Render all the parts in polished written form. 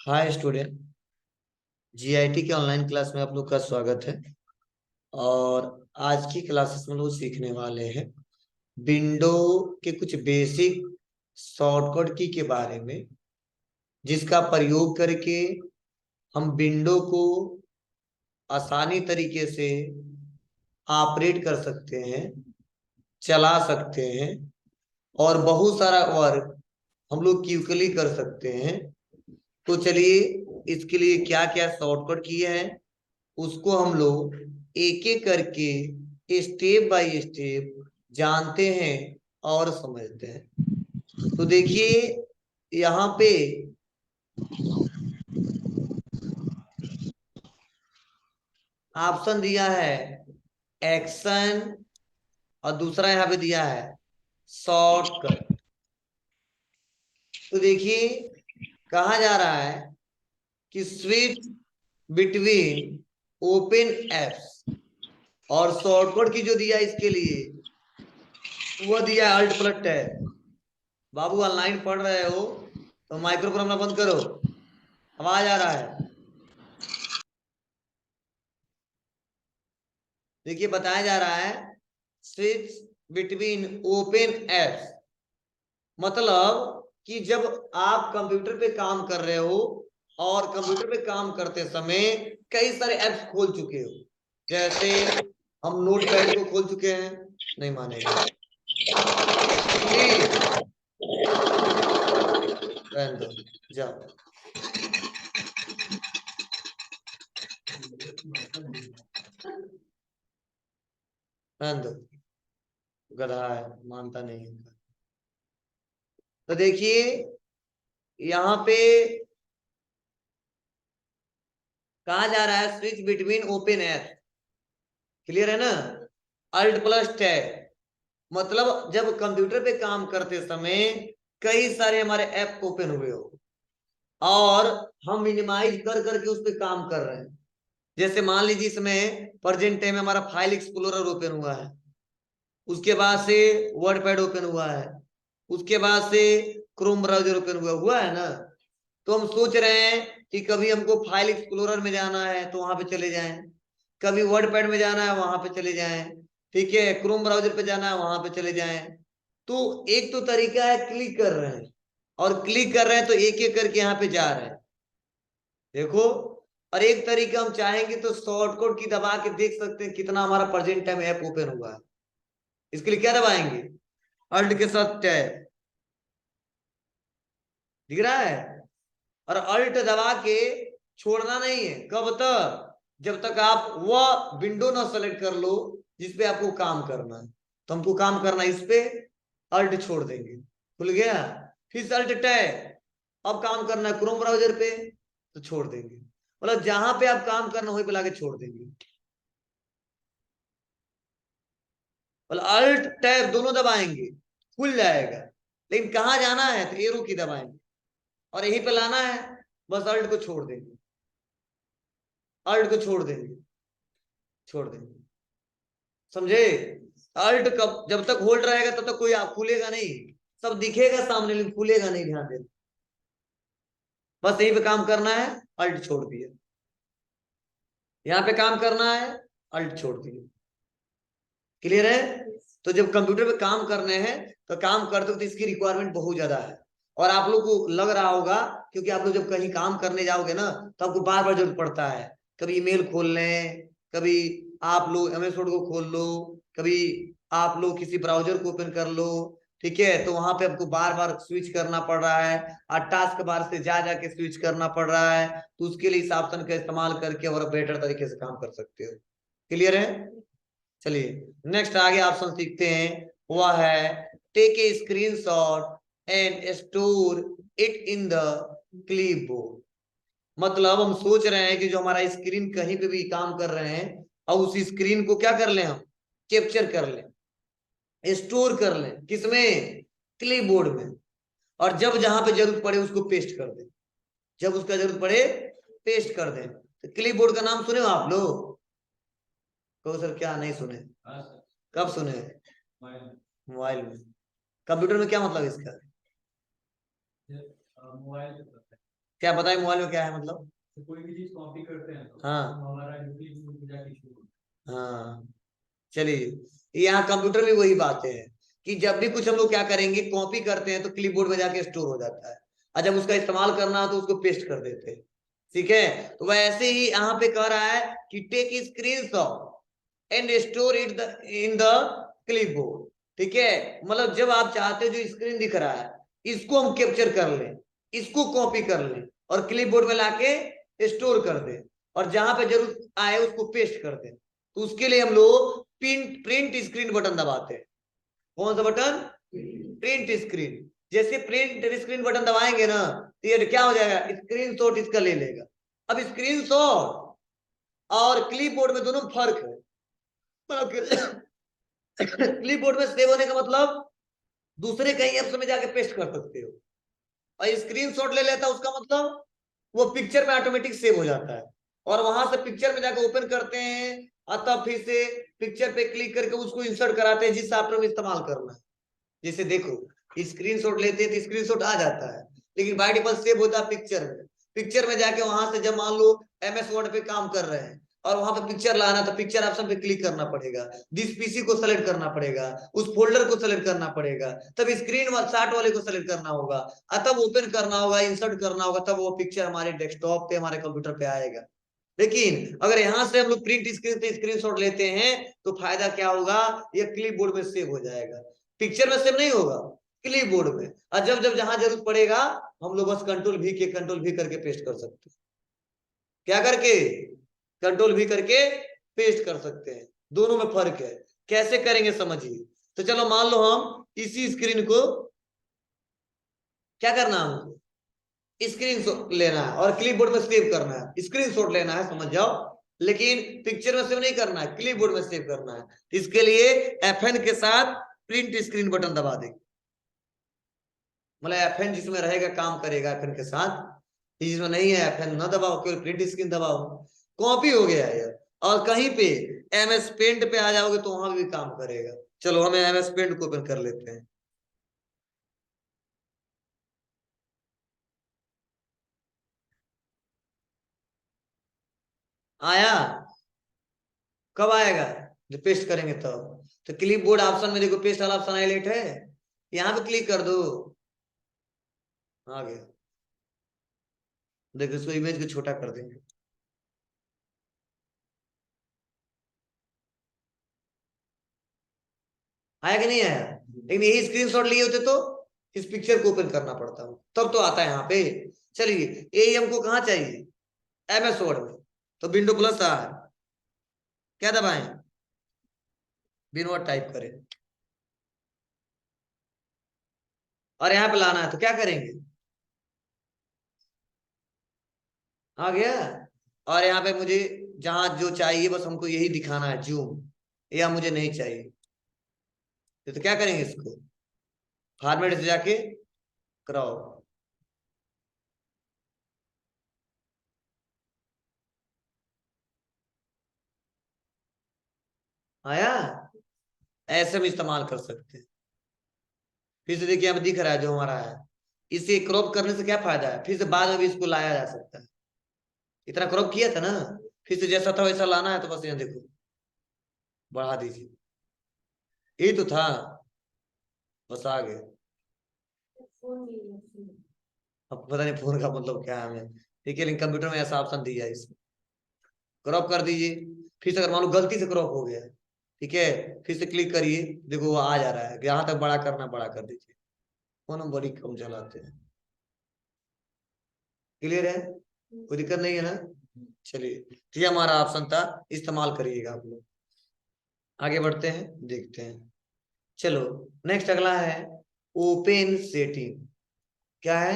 Hi student. GIT के online class में आप लोग का स्वागत है। और आज की क्लासेस में लोग सीखने वाले हैं विंडो के कुछ बेसिक शॉर्टकट की के बारे में, जिसका प्रयोग करके हम विंडो को आसानी तरीके से ऑपरेट कर सकते हैं, चला सकते हैं और बहुत सारा वर्क हम लोग क्विकली कर सकते हैं। तो चलिए, इसके लिए क्या क्या शॉर्टकट किए हैं उसको हम लोग एक एक करके स्टेप बाय स्टेप जानते हैं और समझते हैं। तो देखिए, यहाँ पे ऑप्शन दिया है एक्शन और दूसरा यहाँ पे दिया है शॉर्टकट। तो देखिए, कहा जा रहा है कि स्विच बिटवीन ओपन एप्स, और शॉर्टकट की जो दिया इसके लिए वो दिया है अल्ट प्लस टैब। बाबू ऑनलाइन पढ़ रहे हो तो माइक्रोफोन अपना बंद करो, आवाज आ रहा है। देखिए, बताया जा रहा है स्विच बिटवीन ओपन एप्स, मतलब कि जब आप कंप्यूटर पे काम कर रहे हो और कंप्यूटर पे काम करते समय कई सारे एप्स खोल चुके हो, जैसे हम नोट पैड को खोल चुके हैं। नहीं मानेगा, प्लीज रहने दो, जाओ। रहने दो, गधा है, मानता नहीं है। तो देखिए, यहाँ पे कहा जा रहा है switch between open apps, clear है ना। अल्ट प्लस टैब, मतलब जब कंप्यूटर पे काम करते समय कई सारे हमारे ऐप ओपन हुए हो और हम मिनिमाइज कर करके उस पर काम कर रहे हैं। जैसे मान लीजिए इसमें प्रेजेंट टाइम में हमारा फाइल एक्सप्लोरर ओपन हुआ है, उसके बाद से वर्ड पैड ओपन हुआ है, उसके बाद से क्रोम ब्राउजर ओपन हुआ है ना। तो हम सोच रहे हैं कि कभी हमको फाइल एक्सप्लोरर में जाना है तो वहां पे चले जाएं, कभी वर्ड पैड में जाना है वहां पे चले जाएं, ठीक है, क्रोम ब्राउजर पे जाना है वहां पे चले जाएं। तो एक तो तरीका है क्लिक कर रहे हैं, और क्लिक कर रहे हैं तो एक एक करके यहाँ पे जा रहे हैं, देखो। और एक तरीका हम चाहेंगे तो शॉर्टकट की दबा के देख सकते हैं कितना हमारा प्रेजेंट टाइम ऐप ओपन हुआ है। इसके लिए क्या दबाएंगे? अल्ट के साथ टैब, दिख रहा है। और अल्ट दबा के छोड़ना नहीं है, कब तक? जब तक आप वह विंडो ना सेलेक्ट कर लो जिसपे आपको काम करना है। तो हमको काम करना है इस पे, अल्ट छोड़ देंगे, खुल गया। फिर अल्ट टैब, अब काम करना है क्रोम ब्राउजर पे तो छोड़ देंगे, मतलब जहां पे आप काम करना वहीं पे लाके छोड़ देंगे। मतलब अल्ट टैब दोनों दबाएंगे, खुल जाएगा। लेकिन कहाँ जाना है तो एरो की दबाएंगे, और यहीं पे लाना है, बस अल्ट को छोड़ देंगे, अल्ट को छोड़ देंगे, छोड़ देंगे, समझे। अल्ट कब जब तक होल्ड रहेगा तब तक कोई आप खुलेगा नहीं, सब दिखेगा सामने लेकिन खुलेगा नहीं, ध्यान देना। बस यहीं पे काम करना है, अल्ट छोड़ दिया, यहाँ पे काम करना है, अल्ट छोड़ दिया, क्लियर है। तो जब कंप्यूटर पे काम करने हैं तो काम करते वक्त इसकी रिक्वायरमेंट बहुत ज्यादा है। और आप लोग को लग रहा होगा, क्योंकि आप लोग जब कहीं काम करने जाओगे ना तो आपको बार बार जरूरत पड़ता है, कभी ईमेल खोल लें, कभी आप लोग एमएस वर्ड को खोल लो, कभी आप लोग किसी ब्राउजर को ओपन कर लो, ठीक है। तो वहां पे आपको बार बार स्विच करना पड़ रहा है, और टास्क बार से जा जाके स्विच करना पड़ रहा है। तो उसके लिए इस ऑप्शन का इस्तेमाल करके और बेटर तरीके से काम कर सकते हो, क्लियर है। चलिए, नेक्स्ट आगे ऑप्शन सीखते हैं, वह है take a screenshot and store it in the clipboard. मतलब हम सोच रहे हैं कि जो हमारा स्क्रीन कहीं पे भी काम कर रहे हैं और उस स्क्रीन को क्या कर लें, हम कैप्चर कर लें, स्टोर कर लें, किसमें? क्लिपबोर्ड में। और जब जहां पे जरूरत पड़े उसको पेस्ट कर दें, जब उसका जरूरत पड़े पेस्ट कर दें। तो क्लिपबोर्ड का नाम सुने हो आप लोग? कहो सर, क्या नहीं सुने? कब सुने? मोबाइल में। कंप्यूटर में क्या मतलब इसका? क्या बताए मोबाइल में क्या है मतलब? तो कोई भी चीज कॉपी करते हैं तो हाँ हमारा जाके शुरू। हाँ, चलिए यहाँ कंप्यूटर में वही बात है कि जब भी कुछ हम लोग क्या करेंगे, कॉपी करते हैं तो क्लिपबोर्ड में जाके स्टोर हो जाता है, और जब उसका इस्तेमाल करना हो तो उसको पेस्ट कर देते हैं। ठीक है, तो वैसे ही यहाँ पे कह रहा है कि take screenshot and store it in the clipboard. ठीक है, मतलब जब आप चाहते हो जो स्क्रीन दिख रहा है इसको हम कैप्चर कर लें, इसको कॉपी कर लें और क्लिपबोर्ड में लाके स्टोर कर दें, और जहां पे जरूरत आए उसको पेस्ट कर दें। तो उसके लिए हम लोग प्रिंट स्क्रीन बटन दबाते हैं। कौन सा बटन? Print screen. जैसे प्रिंट स्क्रीन बटन दबाएंगे ना तो ये क्या हो जाएगा, स्क्रीनशॉट इसका ले लेगा। अब स्क्रीनशॉट और क्लिपबोर्ड में दोनों फर्क है। मतलब क्लिपबोर्ड में सेव होने का मतलब दूसरे कहीं ऐप्स में जाके पेस्ट कर सकते हो, और स्क्रीनशॉट ले लेता है उसका मतलब वो पिक्चर में ऑटोमेटिक सेव हो जाता है, और वहां से पिक्चर में जाकर ओपन करते हैं और तब फिर से पिक्चर पे क्लिक करके उसको इंसर्ट कराते हैं जिस सॉफ्टवेयर में इस्तेमाल करना है। जैसे देखो स्क्रीनशॉट लेते हैं तो स्क्रीनशॉट आ जाता है, लेकिन बाय डिफॉल्ट सेव होता है पिक्चर में। पिक्चर में जाके वहां से जब मान लो MS वर्ड पे काम कर रहे हैं और वहां पे पिक्चर लाना, तो पिक्चर ऑप्शन पे क्लिक करना पड़ेगा, जिस PC को सेलेक्ट करना पड़ेगा, उस फोल्डर को सेलेक्ट करना पड़ेगा, तब स्क्रीन शॉट वाले को सेलेक्ट करना होगा, तब ओपन करना होगा, इंसर्ट करना होगा, तब वो पिक्चर हमारे डेस्कटॉप पे हमारे कंप्यूटर पे आएगा। लेकिन अगर यहां से हम लोग प्रिंट स्क्रीन से स्क्रीनशॉट लेते हैं तो फायदा क्या होगा, ये क्लिपबोर्ड में सेव हो जाएगा, पिक्चर में सेव नहीं होगा, क्लिपबोर्ड में। और जब जब जहां जरूरत पड़ेगा हम लोग बस कंट्रोल भी करके पेस्ट कर सकते हैं। क्या करके? कंट्रोल भी करके पेस्ट कर सकते हैं। दोनों में फर्क है, कैसे करेंगे समझिए। तो चलो मान लो हम इसी स्क्रीन को क्या करना है, हमको स्क्रीनशॉट लेना है और क्लिपबोर्ड में सेव करना है। स्क्रीनशॉट लेना है समझ जाओ, लेकिन पिक्चर में सेव नहीं करना है, क्लिपबोर्ड में सेव करना है। इसके लिए FN के साथ प्रिंट स्क्रीन बटन दबा देंगे, मतलब FN जिसमें रहेगा काम करेगा FN के साथ, जिसमें नहीं है FN ना दबाओ, केवल प्रिंट स्क्रीन दबाओ। कॉपी हो गया यार, और कहीं पे MS पेंट पे आ जाओगे तो वहां भी काम करेगा। चलो हमें MS पेंट को ओपन कर लेते हैं। आया? कब आएगा? जब पेस्ट करेंगे तो क्लिप बोर्ड ऑप्शन में देखो पेस्ट वाला ऑप्शन हाईलाइट है, यहाँ पे क्लिक कर दो, आ गया। देखो इसको इमेज को छोटा कर देंगे। आया कि नहीं आया? लेकिन यही स्क्रीनशॉट लिए होते तो इस पिक्चर को ओपन करना पड़ता हो, तब तो आता है यहाँ पे। चलिए यही हमको कहाँ चाहिए, MS वर्ड में, तो विंडो प्लस आ, क्या दबाएं, विंडो टाइप करें, और यहाँ पे लाना है तो क्या करेंगे, आ गया। और यहाँ पे मुझे जहां जो चाहिए बस हमको यही दिखाना है, जूम, या मुझे नहीं चाहिए तो क्या करेंगे, इसको फॉर्मेट से जाके क्रॉप। आया? ऐसे में इस्तेमाल कर सकते हैं। फिर से देखिए यहाँ पे दिख रहा है जो हमारा है, इसे क्रॉप करने से क्या फायदा है, फिर से बाद में भी इसको लाया जा सकता है। इतना क्रॉप किया था ना, फिर से जैसा था वैसा लाना है तो बस यहाँ देखो बढ़ा दीजिए, यही तो था, बस आ गए। अब पता नहीं फोन का मतलब क्या है हमें, ठीक है, लेकिन कंप्यूटर में ऐसा ऑप्शन दिया है, इसमें क्रॉप कर दीजिए। फिर से अगर मान लो गलती से क्रॉप हो गया, ठीक है, फिर से क्लिक करिए, देखो वो आ जा रहा है, यहाँ तक बड़ा करना बड़ा कर दीजिए। फोन हम बड़ी कम चलाते हैं। क्लियर है, कोई दिक्कत नहीं है ना? चलिए तो ये हमारा ऑप्शन था, इस्तेमाल करिएगा आप लोग। आगे बढ़ते हैं, देखते हैं। चलो नेक्स्ट अगला है ओपन सेटिंग। क्या है?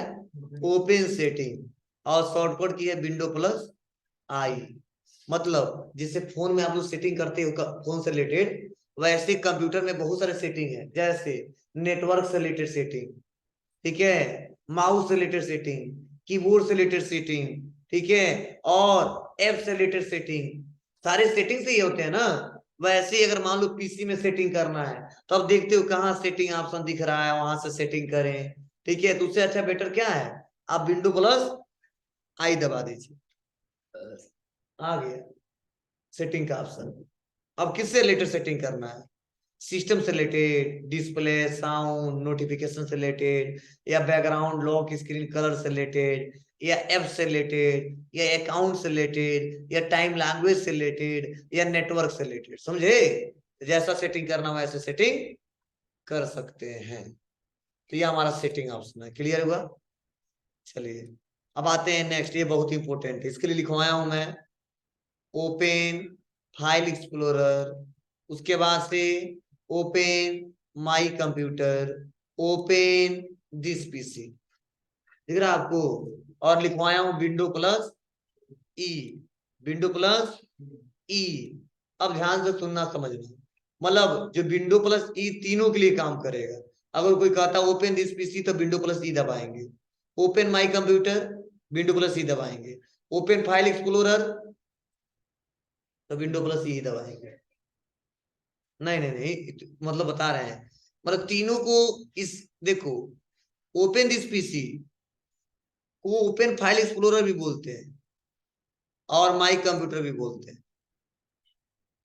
ओपन सेटिंग, और शॉर्टकट की है विंडो प्लस आई। मतलब जैसे फोन में आप लोग सेटिंग करते हो फोन से रिलेटेड, वैसे कंप्यूटर में बहुत सारे सेटिंग है, जैसे नेटवर्क से रिलेटेड सेटिंग, ठीक है, माउस से रिलेटेड सेटिंग, कीबोर्ड से रिलेटेड सेटिंग, ठीक है, और ऐप से रिलेटेड सेटिंग, सारे सेटिंग से ही होते हैं ना। वैसे ही अगर मान लो PC में सेटिंग करना है तो अब देखते हो कहाँ सेटिंग ऑप्शन दिख रहा है, वहां से सेटिंग करें। ठीक है, तो उससे अच्छा बेटर क्या है, आप विंडो प्लस आई दबा दीजिए, आ गया सेटिंग का ऑप्शन। अब किससे रिलेटेड सेटिंग करना है? सिस्टम से रिलेटेड, डिस्प्ले, साउंड, नोटिफिकेशन से रिलेटेड, या बैकग्राउंड लॉक स्क्रीन कलर से रिलेटेड, या ऐप से रिलेटेड, या अकाउंट से रिलेटेड, या टाइम लैंग्वेज से रिलेटेड, या नेटवर्क से रिलेटेड। समझे? जैसा सेटिंग करना हो वैसे सेटिंग कर सकते हैं। तो ये हमारा सेटिंग ऑप्शन है। क्लियर हुआ? चलिए अब आते हैं नेक्स्ट, ये बहुत इंपॉर्टेंट है, इसके लिए लिखवाया हूं मैं ओपन फाइल एक्सप्लोरर, उसके बाद से open my computer, open this PC. दिख रहा है आपको? और लिखवाया हूं विंडो प्लस ई, विंडो प्लस ई। अब ध्यान से सुनना समझना, मतलब जो विंडो प्लस ई तीनों के लिए काम करेगा। अगर कोई कहता ओपन दिस पीसी तो विंडो प्लस ई दबाएंगे, open my computer window plus E दबाएंगे, ओपन फाइल एक्सप्लोरर तो विंडो प्लस ई दबाएंगे। नहीं नहीं नहीं, मतलब बता रहे हैं, मतलब तीनों को इस, देखो ओपन दिस पीसी को ओपन फाइल एक्सप्लोरर भी बोलते हैं और माई कंप्यूटर भी बोलते हैं।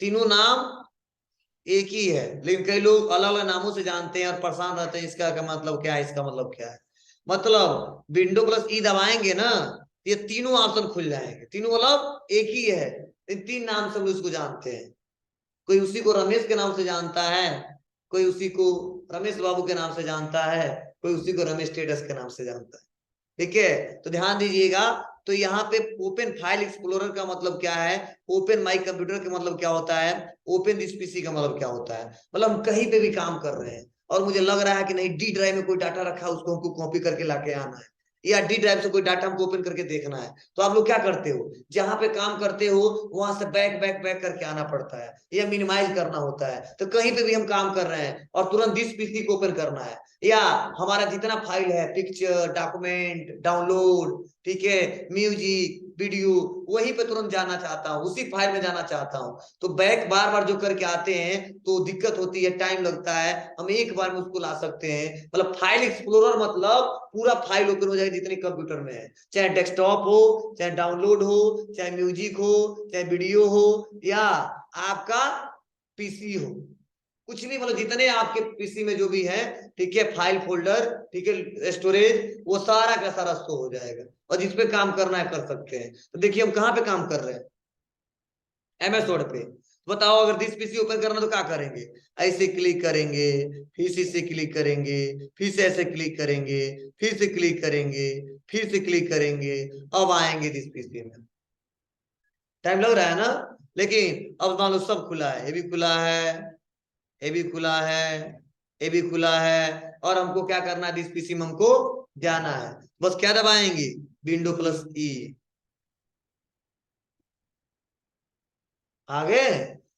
तीनों नाम एक ही है, लेकिन कई लोग अलग अलग नामों से जानते हैं और परेशान रहते हैं इसका क्या मतलब क्या है, इसका मतलब क्या है। मतलब विंडो प्लस ई दबाएंगे ना, ये तीनों ऑप्शन खुल जाएंगे, तीनों मतलब एक ही है, इन तीन नाम से हम उसको जानते हैं। कोई उसी को रमेश के नाम से जानता है, कोई उसी को रमेश बाबू के नाम से जानता है, कोई उसी को रमेश स्टेटस के नाम से जानता है। ठीक है, तो ध्यान दीजिएगा। तो यहाँ पे ओपन फाइल एक्सप्लोरर का मतलब क्या है, ओपन माई कंप्यूटर का मतलब क्या होता है, ओपन दिस पीसी का मतलब क्या होता है, मतलब हम कहीं पे भी काम कर रहे हैं और मुझे लग रहा है कि नहीं डी ड्राइव में कोई डाटा रखा है, उसको हमको कॉपी करके लाके आना है, या डी ड्राइव से कोई डाटा हमको ओपन करके देखना है, तो आप लोग क्या करते हो, जहां पे काम करते हो वहां से बैक बैक बैक करके आना पड़ता है, या मिनिमाइज करना होता है। तो कहीं पे भी हम काम कर रहे हैं और तुरंत दिस पीसी को ओपन करना है, या हमारा जितना फाइल है, पिक्चर, डॉक्यूमेंट, डाउनलोड, ठीक है, म्यूजिक, वीडियो, वहीं पे तुरंत जाना चाहता हूँ, उसी फाइल में जाना चाहता हूँ, तो बैक बार बार जो करके आते हैं तो दिक्कत होती है, टाइम लगता है। हम एक बार में उसको ला सकते हैं। मतलब फाइल एक्सप्लोरर मतलब पूरा फाइल ओपन हो जाएगा जितने कंप्यूटर में है, चाहे डेस्कटॉप हो, चाहे डाउनलोड हो, चाहे म्यूजिक हो, चाहे वीडियो हो, या आपका पीसी हो, कुछ भी, मतलब जितने आपके पीसी में जो भी है, ठीक है, फाइल फोल्डर, ठीक है, स्टोरेज, वो सारा का सारा शो हो जाएगा, और जिस पे काम करना है कर सकते हैं। तो देखिए हम कहाँ पे काम कर रहे हैं, एमएस वर्ड पे। बताओ अगर दिस पीसी ओपन करना तो क्या करेंगे, ऐसे क्लिक करेंगे, फिर से इसे क्लिक करेंगे, फिर से ऐसे क्लिक करेंगे, फिर से क्लिक करेंगे, फिर से क्लिक करेंगे, अब आएंगे दिस पीसी में। टाइम लग रहा है ना, लेकिन अब मान लो सब खुला है, ये भी खुला है, ये भी खुला है, ये भी खुला है, और हमको क्या करना है, दिस पीसी में हमको जाना है, बस क्या दबाएंगे, विंडो प्लस ई। आगे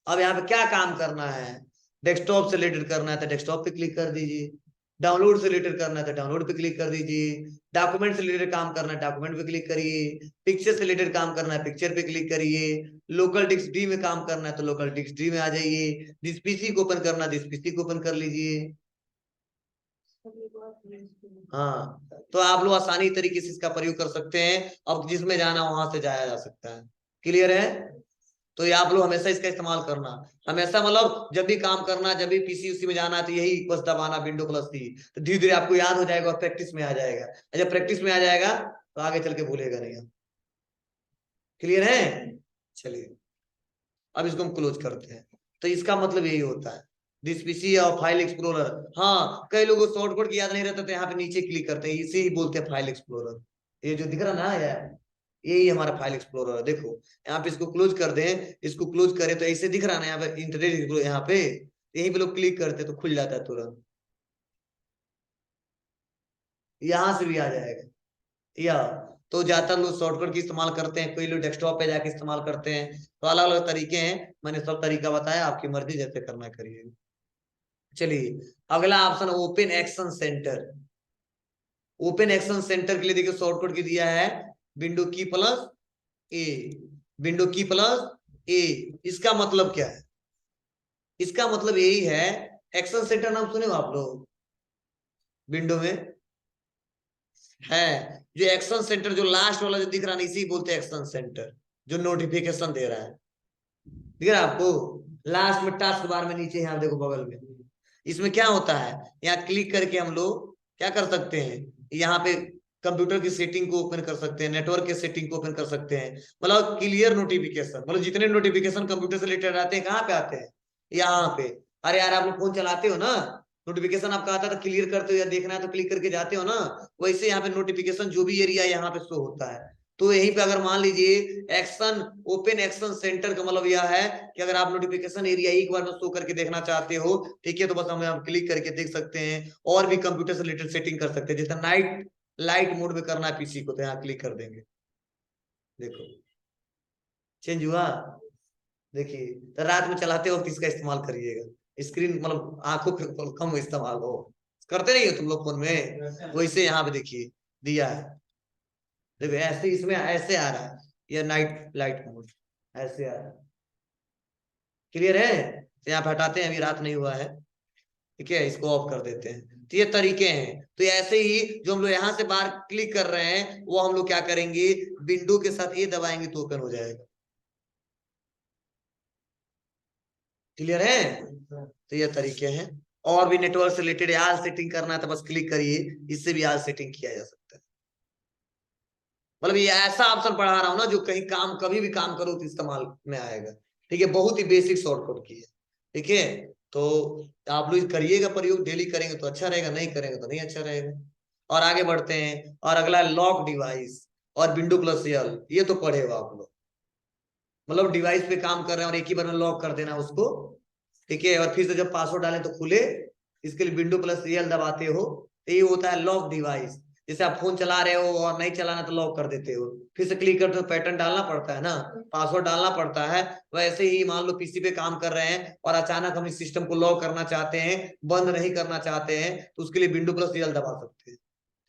अब यहाँ पे क्या काम करना है, डेस्कटॉप से रिलेटेड करना है तो डेस्कटॉप पे क्लिक कर दीजिए, डाउनलोड से रिलेटेड करना है तो डाउनलोड पे क्लिक कर दीजिए, डॉक्यूमेंट से रिलेटेड काम करना है डॉक्यूमेंट पे क्लिक करिए, पिक्चर से रिलेटेड काम करना है पिक्चर पे क्लिक करिए, लोकल डिस्क डी में काम करना है तो लोकल डिस्क डी में आ जाइए, दिस पीसी को ओपन करना है दिस पीसी को ओपन कर लीजिए। हाँ, तो आप लोग आसानी तरीके से इसका प्रयोग कर सकते हैं, अब जिसमें जाना वहां से जाया जा सकता है। क्लियर है? तो ये आप लोग हमेशा इसका इस्तेमाल करना, हमेशा, मतलब जब भी काम करना, जब भी पीसी उसी में जाना है तो यही बस दबाना, विंडो प्लस सी, तो धीरे धीरे आपको याद हो जाएगा और प्रैक्टिस में आ जाएगा, जब प्रैक्टिस में आ जाएगा तो आगे चल के भूलेगा नहीं आप। क्लियर है? चलिए अब इसको हम क्लोज करते हैं। तो इसका मतलब यही होता है, दिस पीसी और फाइल एक्सप्लोरर। हाँ, कई लोगों को शॉर्टकट की याद नहीं रहता तो यहाँ पे नीचे क्लिक करते हैं, इसे ही बोलते हैं फाइल एक्सप्लोरर। ये जो दिख रहा ना यार, यही हमारा फाइल एक्सप्लोरर है। देखो यहाँ पे इसको क्लोज कर दें, इसको क्लोज करें तो ऐसे दिख रहा ना यहाँ पे इंटरनेट, यहाँ पे यहीं पे लोग क्लिक करते तो खुल जाता है तुरंत, यहाँ से भी आ जाएगा। या तो ज्यादातर लोग शॉर्टकट की इस्तेमाल करते हैं, कोई लोग डेस्कटॉप पे जाके इस्तेमाल करते हैं, तो अलग अलग तरीके हैं, मैंने सब तरीका बताया, आपकी मर्जी जैसे करना करिए। चलिए अगला option open action centre. Open action centre के लिए देखिए शॉर्टकट की दिया है विंडो की प्लस ए, विंडो की प्लस ए। इसका मतलब क्या है, इसका मतलब यही है, एक्शन सेंटर नाम सुने हो आप लोग विंडो में, है। जो एक्शन सेंटर जो लास्ट वाला जो दिख रहा है इसी बोलते हैं एक्शन सेंटर, जो नोटिफिकेशन दे रहा है। दिख रहा है आपको लास्ट में टास्क बार में नीचे यहाँ देखो बगल में। इसमें क्या होता है, यहाँ क्लिक करके हम लोग क्या कर सकते हैं, यहाँ पे कंप्यूटर की सेटिंग को ओपन कर सकते हैं, नेटवर्क के सेटिंग को ओपन कर सकते हैं। मतलब क्लियर नोटिफिकेशन, मतलब जितने नोटिफिकेशन कंप्यूटर से रिलेटेड आते हैं कहाँ पे आते हैं, यहाँ पे। अरे यार आप लोग फोन चलाते हो ना, नोटिफिकेशन आपका आता है तो क्लियर करते हो, या देखना है तो क्लिक करके जाते हो ना, वैसे यहाँ पे नोटिफिकेशन जो भी एरिया यहाँ पे शो होता है। तो यहीं पे अगर मान लीजिए एक्शन ओपन एक्शन सेंटर का मतलब यह है कि अगर आप नोटिफिकेशन एरिया एक बार में शो करके देखना चाहते हो, ठीक है, तो बस हमें आप क्लिक करके देख सकते हैं। और भी कंप्यूटर से रिलेटेड सेटिंग कर सकते हैं, जैसे नाइट लाइट मोड में करना है पीसी को, तो यहाँ क्लिक कर देंगे, देखो चेंज हुआ। देखिए तो रात में चलाते वक्त इसका इस्तेमाल करिएगा, स्क्रीन मतलब आंखों पे कम इस्तेमाल हो, करते नहीं हो तुम लोग फोन में, वैसे यहाँ पे देखिए दिया है। देखो ऐसे इसमें ऐसे आ रहा है, ये नाइट लाइट मोड ऐसे आ रहा है। क्लियर है, तो यहाँ पे हटाते हैं, अभी रात नहीं हुआ है, ठीक है, इसको ऑफ कर देते हैं। तो ये तरीके हैं। तो ऐसे ही जो हम लोग यहाँ से बाहर क्लिक कर रहे हैं वो हम लोग क्या करेंगे, विंडो के साथ ये दबाएंगे तो ओपन हो जाएगा। क्लियर है, तो ये तरीके हैं। और भी नेटवर्क से रिलेटेड आज सेटिंग करना है तो बस क्लिक करिए, इससे भी आज सेटिंग किया जा सकता है। मतलब ये ऐसा ऑप्शन पढ़ा रहा हूं ना जो कहीं काम कभी भी काम करो तो इस्तेमाल में आएगा। ठीक है, बहुत ही बेसिक शॉर्टकट की है। ठीक है, तो आप लोग करिएगा प्रयोग, डेली करेंगे तो अच्छा रहेगा, नहीं करेंगे तो नहीं अच्छा रहेगा। और आगे बढ़ते हैं, और अगला लॉक डिवाइस और विंडो प्लस एल, ये तो पढ़े हो आप लोग। मतलब डिवाइस पे काम कर रहे हैं और एक ही बार में लॉक कर देना उसको, ठीक है, और फिर से जब पासवर्ड डालें तो खुले, इसके लिए विंडो प्लस एल दबाते हो, तो ये होता है लॉक डिवाइस। जैसे आप फोन चला रहे हो और नहीं चलाना तो लॉक कर देते हो, फिर से क्लिक करते हो, पैटर्न डालना पड़ता है ना, पासवर्ड डालना पड़ता है। वैसे ही मान लो पीसी पे काम कर रहे हैं और अचानक हम इस सिस्टम को लॉक करना चाहते हैं, बंद नहीं करना चाहते हैं, तो उसके लिए विंडो प्लस एल दबा सकते हैं।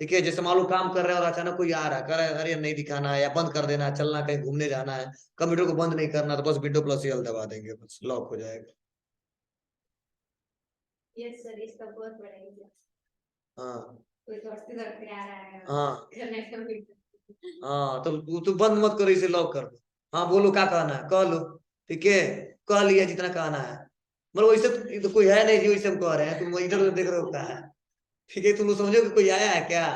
ठीक है, जैसे मान लो काम कर रहे हैं और अचानक कोई आ रहा है, कर रहा है अरे नहीं दिखाना है या बंद कर देना है, चलना कहीं घूमने जाना है, कंप्यूटर को बंद नहीं करना, तो बस विंडो प्लस एल दबा देंगे, बस लॉक हो जाएगा। यस सर, इसका बहुत बड़ा एरिया। हाँ कोई दोस्ती करते आ रहा है हाँ करने हाँ, तो तू बंद मत करो, इसे लॉक कर दो। हाँ बोलो क्या कहना है, कह लो। ठीक है, कह लिया जितना कहना है। मतलब वैसे तो कोई है नहीं जो वैसे हम कह रहे हैं, तुम इधर उधर देख रहे हो क्या है। ठीक है, तुम लोग समझो कि कोई आया है क्या,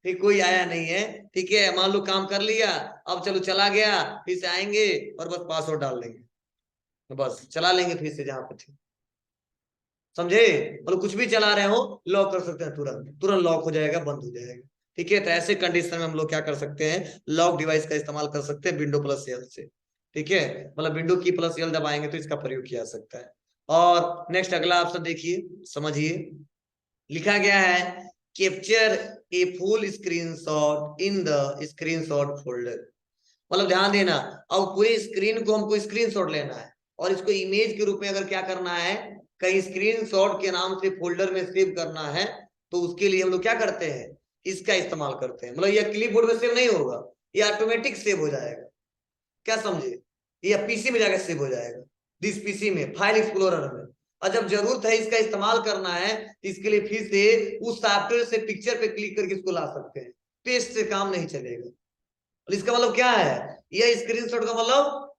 ठीक, कोई आया नहीं है। ठीक है, मान लो काम कर लिया, अब चलो चला गया, फिर से आएंगे और बस पासवर्ड डाल देंगे, बस चला लेंगे फिर से जहां पे थे। समझे, मतलब कुछ भी चला रहे हो लॉक कर सकते हैं, तुरंत तुरंत लॉक हो जाएगा, बंद हो जाएगा। ठीक है, तो ऐसे कंडीशन में हम लोग क्या कर सकते हैं, लॉक डिवाइस का इस्तेमाल कर सकते हैं विंडो प्लस एल से। ठीक है, मतलब विंडो की प्लस एल दबाएंगे तो इसका प्रयोग किया जा सकता है। और नेक्स्ट अगला ऑप्शन देखिए, समझिए, लिखा गया है capture a full screenshot in the screenshot folder. मतलब ध्यान देना, अब पूरी स्क्रीन को हमको स्क्रीनशॉट लेना है और इसको इमेज के रूप में अगर क्या करना है, कहीं स्क्रीनशॉट के नाम से फोल्डर में सेव करना है, तो उसके लिए हम लोग क्या करते हैं, इसका इस्तेमाल करते हैं। मतलब यह क्लिपबोर्ड में सेव नहीं होगा, ये ऑटोमेटिक सेव हो जाएगा। क्या समझे, ये पीसी में जाकर सेव हो जाएगा, दिस पीसी में फाइल एक्सप्लोरर में। और जब जरूरत है इसका इस्तेमाल करना है, इसके लिए फिर से उस सॉफ्टवेयर से पिक्चर पे क्लिक करके इसको ला सकते हैं, पेस्ट से काम नहीं चलेगा। इसका मतलब क्या है, यह स्क्रीनशॉट का मतलब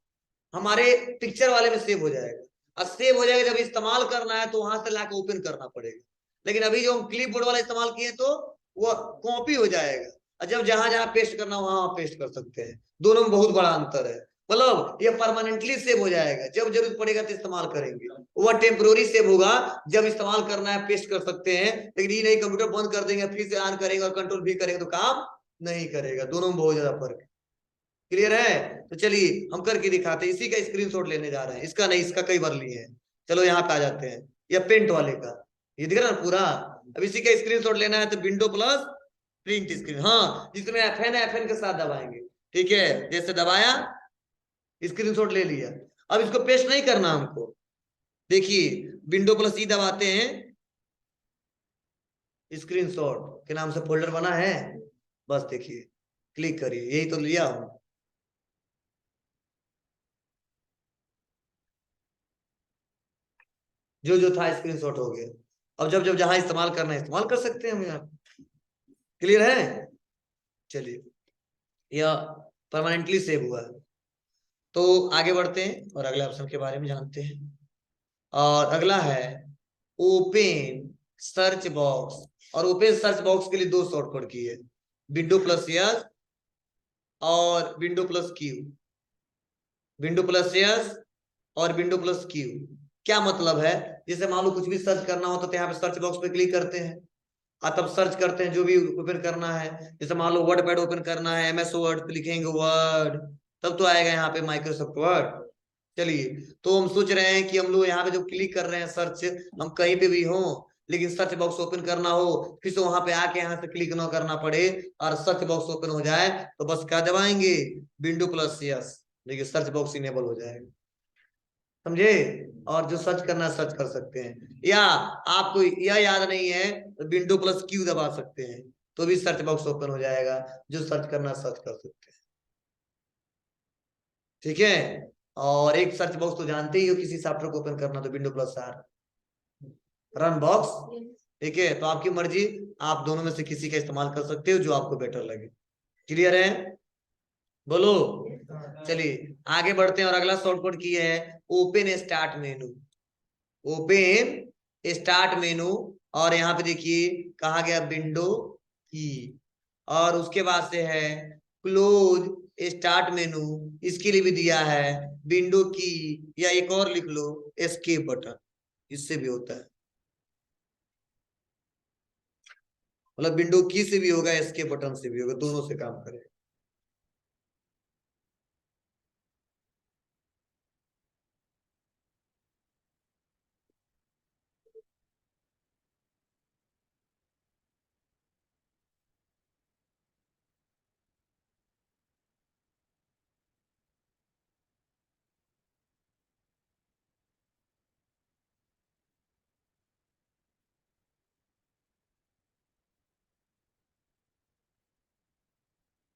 हमारे पिक्चर वाले में सेव हो जाएगा, और सेव हो जाएगा, जब इस्तेमाल करना है तो वहां से लाकर ओपन करना पड़ेगा। लेकिन अभी जो हम क्लिप बोर्ड वाला इस्तेमाल किए तो वो कॉपी हो जाएगा, और जब जहां जहां पेस्ट करना वहां पेस्ट कर सकते हैं। दोनों में बहुत बड़ा अंतर है। मतलब ये परमानेंटली सेव हो जाएगा, जब जरूरत पड़ेगा तो इस्तेमाल करेंगे। वह टेम्पोररी सेव होगा, जब इस्तेमाल करना है पेस्ट कर सकते हैं, लेकिन ये नहीं कंप्यूटर बंद कर देंगे फिर से ऑन करेंगे और कंट्रोल भी करेंगे तो काम नहीं करेगा। दोनों में बहुत ज्यादा फर्क है। क्लियर है, तो चलिए हम करके दिखाते हैं, इसी का स्क्रीनशॉट लेने जा रहे हैं, इसका नहीं, इसका कई बार लिए हैं। चलो यहाँ पे आ जाते हैं, या पेंट वाले का, ये दिख रहा है पूरा। अब इसी का स्क्रीनशॉट लेना है तो विंडो प्लस प्रिंट स्क्रीन, हाँ जिसमें एफएन एफएन के साथ दबाएंगे। ठीक है, जैसे दबाया, स्क्रीनशॉट ले लिया। अब इसको पेस्ट नहीं करना हमको, देखिए विंडो प्लस ई दबाते हैं, स्क्रीनशॉट के नाम से फोल्डर बना है, बस देखिए क्लिक करिए, यही तो लिया हूं, जो जो था स्क्रीनशॉट हो गया। अब जब जब जहां इस्तेमाल करना है इस्तेमाल कर सकते हैं हम यहाँ। क्लियर है, चलिए, यह परमानेंटली सेव हुआ है। तो आगे बढ़ते हैं और अगले ऑप्शन के बारे में जानते हैं। और अगला है ओपन सर्च बॉक्स। और ओपन सर्च बॉक्स के लिए दो शॉर्टकट की है, विंडो प्लस यस और window plus Q. Window plus yes और विंडो प्लस क्यू। क्या मतलब है? जैसे मान लो कुछ भी सर्च करना हो तो यहाँ पे सर्च बॉक्स पे क्लिक करते हैं और तब सर्च करते हैं जो भी ओपन करना है। जैसे मान लो वर्ड पैड ओपन करना है, MS वर्ड पे लिखेंगे वर्ड, तब तो आएगा यहाँ पे माइक्रोसॉफ्ट वर्ड। चलिए, तो हम सोच रहे हैं कि हम लोग यहाँ पे जो क्लिक कर रहे हैं सर्च, हम कहीं पे भी हो लेकिन सर्च बॉक्स ओपन करना हो, फिर से वहां पे आके यहाँ से क्लिक ना करना पड़े और सर्च बॉक्स ओपन हो जाए, तो बस क्या दबाएंगे? Window plus yes. देखिए सर्च बॉक्स इनेबल हो जाएगा, समझे? और जो सर्च करना सर्च कर सकते हैं, या आपको यह याद नहीं है तो विंडो प्लस क्यू दबा सकते हैं, तो भी सर्च बॉक्स ओपन हो जाएगा, जो सर्च करना सर्च कर सकते हैं। ठीक है। और एक सर्च बॉक्स तो जानते ही हो, किसी सॉफ्टवेयर को ओपन करना तो window plus R, run box. ठीक है, तो आपकी मर्जी, आप दोनों में से किसी का इस्तेमाल कर सकते हो जो आपको बेटर लगे। क्लियर है? बोलो। चलिए आगे बढ़ते हैं और अगला शॉर्टकट की है open start menu. Open start menu, और यहाँ पे देखिए कहा गया विंडो की, और उसके बाद से है क्लोज स्टार्ट मेनू, इसके लिए भी दिया है विंडो की, या एक और लिख लो एस्केप बटन, इससे भी होता है। मतलब विंडो की से भी होगा, एस्केप बटन से भी होगा, दोनों से काम करेगा।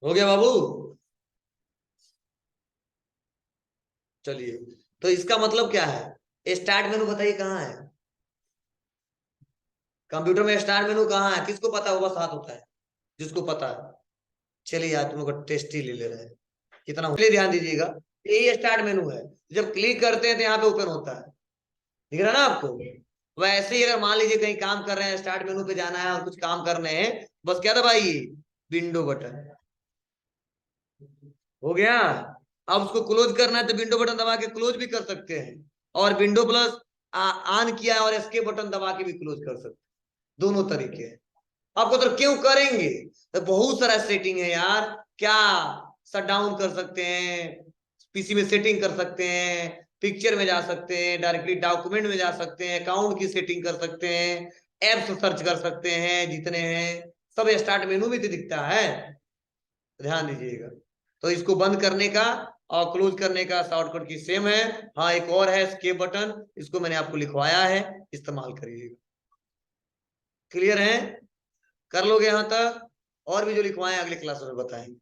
हो गया बाबू? चलिए, तो इसका मतलब क्या है? स्टार्ट मेनू बताइए कहाँ है? कंप्यूटर में स्टार्ट मेनू कहाँ है? किसको पता होगा? साथ होता है जिसको पता है। चलिए आज तुम लोग टेस्ट ही ले रहे हैं, कितना ध्यान दीजिएगा। यही स्टार्ट मेनू है, जब क्लिक करते हैं तो यहाँ पे ओपन होता है, दिख रहा है ना आपको? वैसे ही अगर मान लीजिए कहीं काम कर रहे हैं, स्टार्ट मेनू पे जाना है और कुछ काम करने हैं, बस क्या दबाइए? Window button. हो गया। अब उसको क्लोज करना है तो विंडो बटन दबा के क्लोज भी कर सकते हैं, और विंडो प्लस ऑन किया और एस्केप बटन दबा के भी क्लोज कर सकते हैं, दोनों तरीके हैं। आपको तो क्यों करेंगे? तो बहुत सारा सेटिंग है यार। क्या शट डाउन कर सकते हैं, पीसी में सेटिंग कर सकते हैं, पिक्चर में जा सकते हैं, डायरेक्टली डॉक्यूमेंट में जा सकते हैं, अकाउंट की सेटिंग कर सकते हैं, एप्स सर्च कर सकते हैं, जितने हैं सब स्टार्ट मेनू में तो दिखता है। ध्यान दीजिएगा। तो इसको बंद करने का और क्लोज करने का शॉर्टकट की सेम है। हाँ, एक और है एस्केप बटन, इसको मैंने आपको लिखवाया है, इस्तेमाल करिएगा। क्लियर है? कर लोगे यहां तक? और भी जो लिखवाए अगले क्लास में बताएंगे।